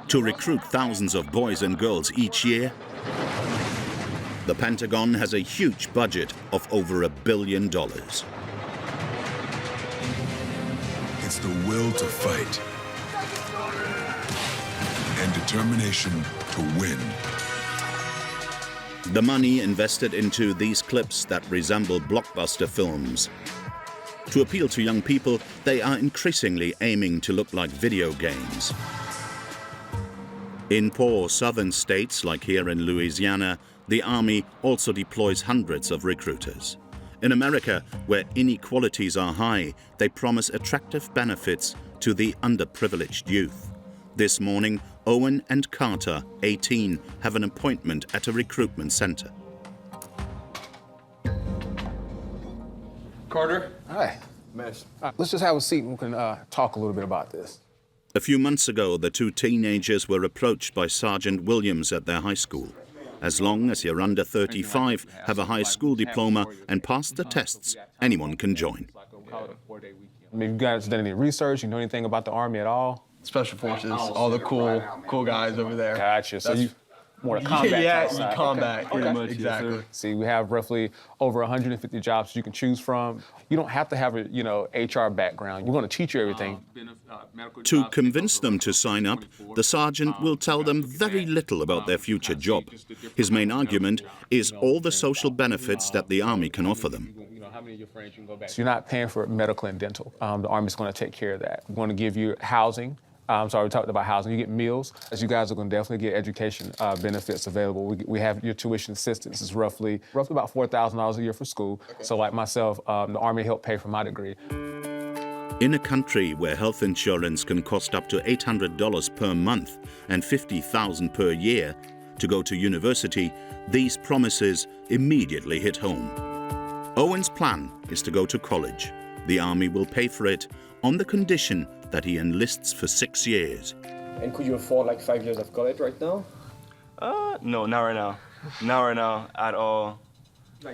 To recruit thousands of boys and girls each year, the Pentagon has a huge budget of over $1 billion. It's the will to fight and determination to win. The money invested into these clips that resemble blockbuster films. To appeal to young people, they are increasingly aiming to look like video games. In poor southern states like here in Louisiana, the Army also deploys hundreds of recruiters. In America, where inequalities are high, they promise attractive benefits to the underprivileged youth. This morning, Owen and Carter, 18, have an appointment at a recruitment center. Carter? Hi. Miss. Let's just have a seat and we can talk a little bit about this. A few months ago, the two teenagers were approached by Sergeant Williams at their high school. As long as you're under 35, have a high school diploma, and pass the tests, anyone can join. I mean, you guys done any research? You know anything about the Army at all? Special Forces, all the cool guys over there. Gotcha. So you more the combat. Yeah, combat, pretty much, exactly. Yes, see, we have roughly over 150 jobs you can choose from. You don't have to have a, HR background. We're going to teach you everything. To convince them to sign up, the sergeant will tell them very little about their future job. His main argument is all the social benefits that the Army can offer them. So you're not paying for medical and dental. The Army's going to take care of that. We're going to give you housing. So we talked about housing. You get meals. As you guys are going to definitely get education benefits available. We have your tuition assistance. It's roughly about $4,000 a year for school. Okay. So like myself, the Army helped pay for my degree. In a country where health insurance can cost up to $800 per month and $50,000 per year to go to university, these promises immediately hit home. Owen's plan is to go to college. The Army will pay for it on the condition that he enlists for 6 years. And could you afford like 5 years of college right now? No, not right now. Not right now at all.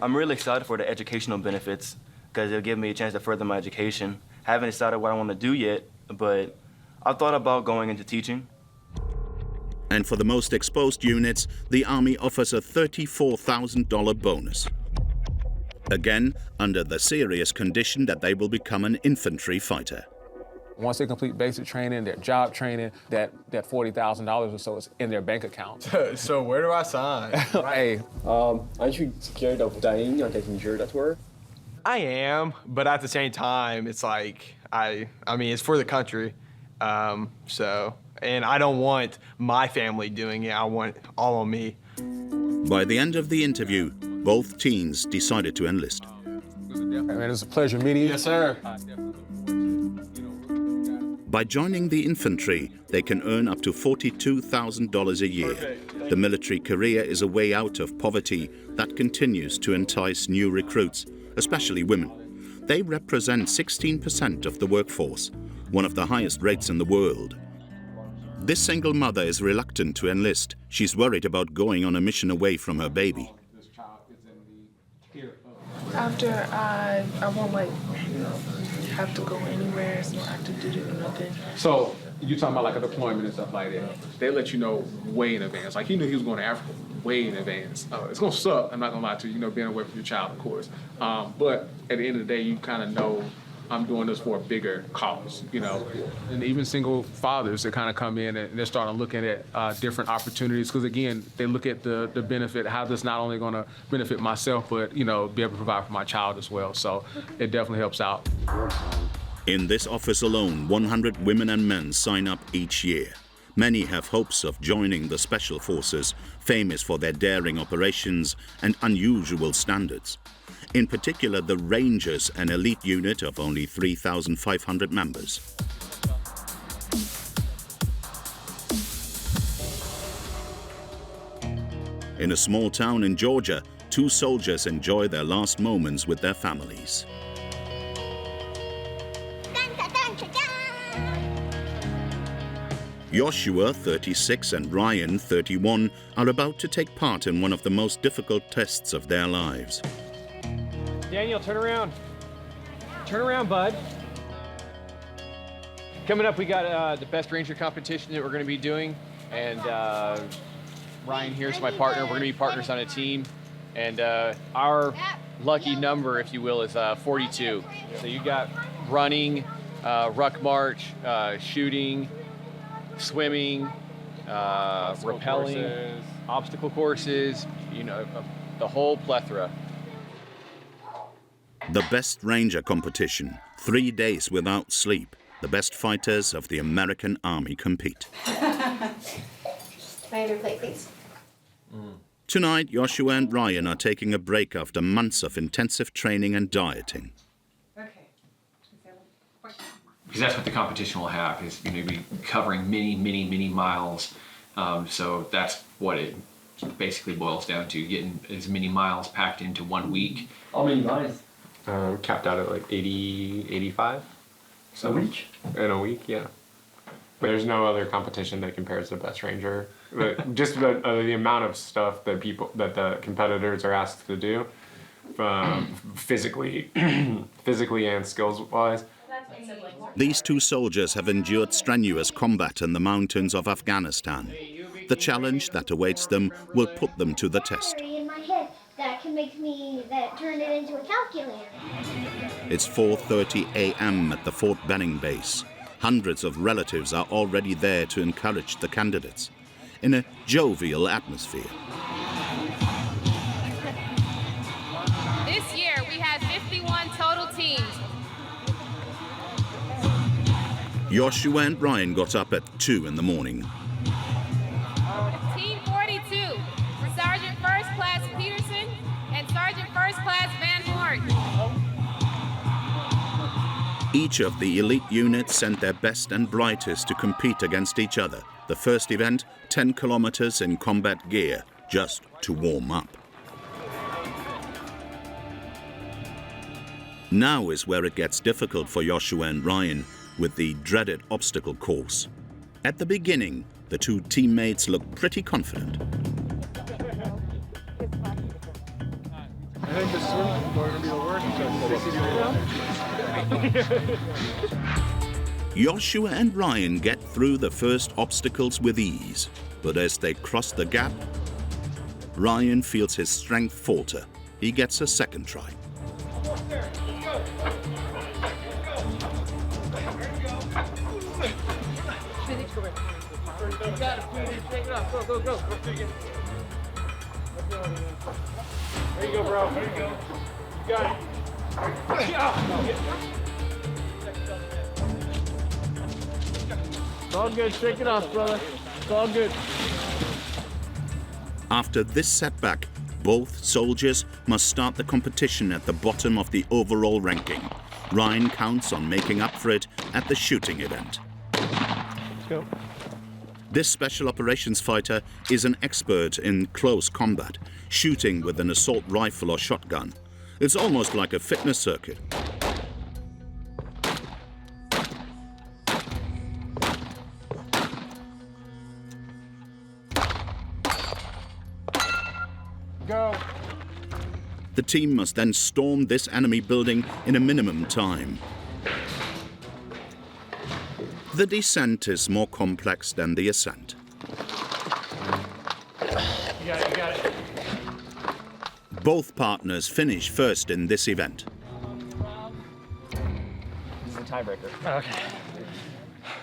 I'm really excited for the educational benefits because it'll give me a chance to further my education. I haven't decided what I want to do yet, but I've thought about going into teaching. And for the most exposed units, the Army offers a $34,000 bonus. Again, under the serious condition that they will become an infantry fighter. Once they complete basic training, their job training, that $40,000 or so is in their bank account. So where do I sign? Hey. Aren't you scared of dying or getting injured at work? I am, but at the same time, it's like, I mean, it's for the country. And I don't want my family doing it. I want it all on me. By the end of the interview, both teens decided to enlist. Man, it was a pleasure meeting you. Yes, sir. By joining the infantry, they can earn up to $42,000 a year. The military career is a way out of poverty that continues to entice new recruits, especially women. They represent 16% of the workforce, one of the highest rates in the world. This single mother is reluctant to enlist. She's worried about going on a mission away from her baby. After I won't have to go anywhere, so I have to do nothing. So you talking about like a deployment and stuff like that. They let you know way in advance. Like he knew he was going to Africa way in advance. It's gonna suck, I'm not gonna lie to you, being away from your child, of course. But at the end of the day, you kind of know I'm doing this for a bigger cause, And even single fathers that kind of come in and they're starting looking at different opportunities because, again, they look at the benefit, how this not only going to benefit myself, but, be able to provide for my child as well. So it definitely helps out. In this office alone, 100 women and men sign up each year. Many have hopes of joining the Special Forces, famous for their daring operations and unusual standards. In particular, the Rangers, an elite unit of only 3,500 members. In a small town in Georgia, two soldiers enjoy their last moments with their families. Joshua, 36, and Ryan, 31, are about to take part in one of the most difficult tests of their lives. Daniel, turn around. Turn around, bud. Coming up, we got the Best Ranger competition that we're going to be doing, and Ryan here's my partner. We're going to be partners on a team, and our lucky number, if you will, is 42. So you got running, ruck march, shooting, swimming, rappelling, obstacle courses, you know, the whole plethora. The Best Ranger competition, 3 days without sleep. The best fighters of the American Army compete. Your plate, please. Tonight, Joshua and Ryan are taking a break after months of intensive training and dieting. Because that's what the competition will have, is you're going to be covering many miles. So that's what it basically boils down to, getting as many miles packed into 1 week. How many miles? Capped out at like 80, 85. A week? In a week, yeah. But there's no other competition that compares to Best Ranger. But just the amount of stuff that the competitors are asked to do, physically and skills-wise. These two soldiers have endured strenuous combat in the mountains of Afghanistan. The challenge that awaits them will put them to the test. In my head that can make me turn it into a calculator. It's 4:30 a.m. at the Fort Benning base. Hundreds of relatives are already there to encourage the candidates in a jovial atmosphere. This year we had 51 total teams. Joshua and Ryan got up at 2 in the morning. Team 42 for Sergeant First Class Peterson and Sergeant First Class Van Horn. Each of the elite units sent their best and brightest to compete against each other. The first event, 10 kilometers in combat gear, just to warm up. Now is where it gets difficult for Joshua and Ryan with the dreaded obstacle course. At the beginning, the two teammates look pretty confident. I think the swim is going to be the worst. Joshua and Ryan get through the first obstacles with ease, but as they cross the gap, Ryan feels his strength falter. He gets a second try. There you go, bro. There you go. You got it. It's all good. Shake it off, brother. It's all good. After this setback, both soldiers must start the competition at the bottom of the overall ranking. Ryan counts on making up for it at the shooting event. Let's go. This special operations fighter is an expert in close combat, shooting with an assault rifle or shotgun. It's almost like a fitness circuit. Go. The team must then storm this enemy building in a minimum time. The descent is more complex than the ascent. You got it, you got it. Both partners finish first in this event. It's a tiebreaker. Okay.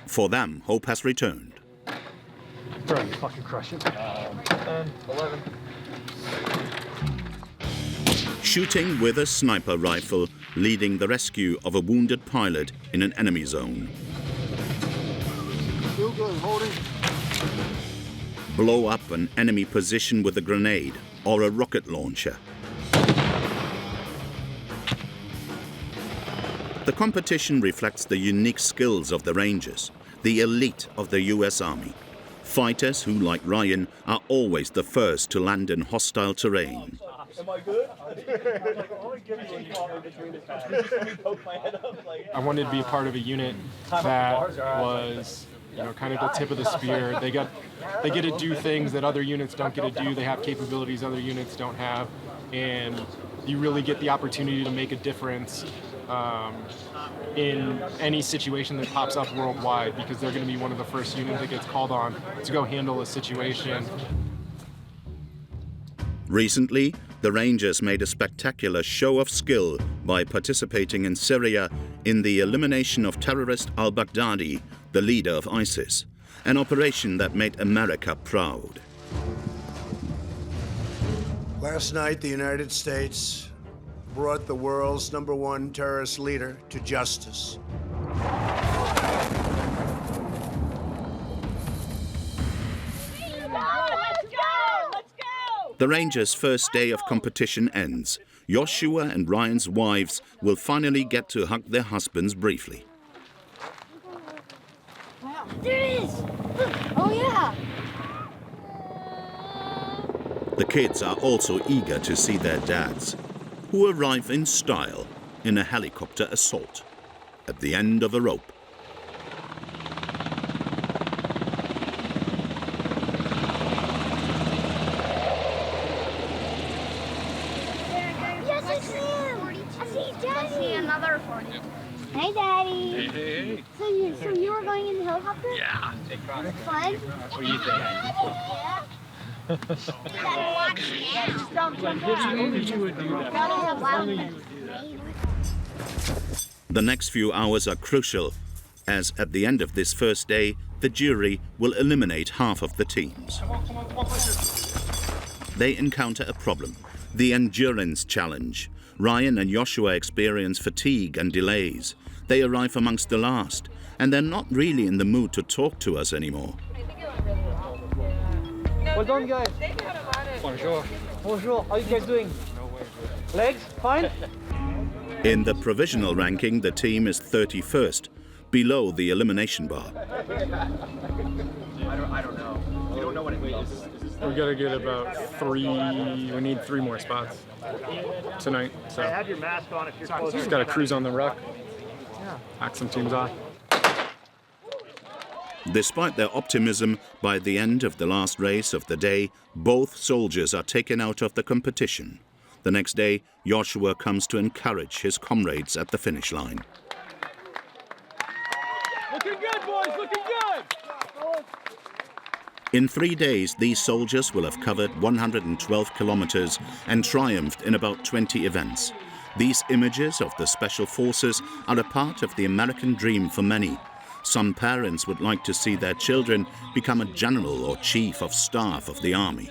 For them, hope has returned. Bro, you fucking crush it. 11. Shooting with a sniper rifle, leading the rescue of a wounded pilot in an enemy zone. Still good, holding. Blow up an enemy position with a grenade or a rocket launcher. The competition reflects the unique skills of the Rangers, the elite of the US Army. Fighters who, like Ryan, are always the first to land in hostile terrain. Am I good? I wanted to be a part of a unit that was, kind of the tip of the spear. They get to do things that other units don't get to do. They have capabilities other units don't have, and you really get the opportunity to make a difference in any situation that pops up worldwide, because they're going to be one of the first units that gets called on to go handle a situation. Recently, the Rangers made a spectacular show of skill by participating in Syria in the elimination of terrorist al-Baghdadi, the leader of ISIS, an operation that made America proud. Last night, the United States brought the world's #1 terrorist leader to justice. The Rangers' first day of competition ends. Joshua and Ryan's wives will finally get to hug their husbands briefly. Wow. There it is! Oh, yeah! The kids are also eager to see their dads, who arrive in style in a helicopter assault at the end of a rope. Yes, it's him! I see Daddy! I see another 40. Hey, Daddy! Hey, hey, hey. So you were going in the helicopter? Yeah. Fun? What do you think? Yeah. The next few hours are crucial, as at the end of this first day, the jury will eliminate half of the teams. They encounter a problem, the endurance challenge. Ryan and Joshua experience fatigue and delays. They arrive amongst the last, and they're not really in the mood to talk to us anymore. Well done, guys. Bonjour. Bonjour. How are you guys doing? Legs? Fine? In the provisional ranking, the team is 31st, below the elimination bar. I don't know. You don't know what it means. We got to get about 3, we need 3 more spots tonight. So Have your mask on if you're close. just got to cruise on the ruck, knock some teams off. Despite their optimism, by the end of the last race of the day, both soldiers are taken out of the competition. The next day, Joshua comes to encourage his comrades at the finish line. Looking good, boys. Looking good. In 3 days, these soldiers will have covered 112 kilometers and triumphed in about 20 events. These images of the Special Forces are a part of the American dream for many. Some parents would like to see their children become a general or chief of staff of the army.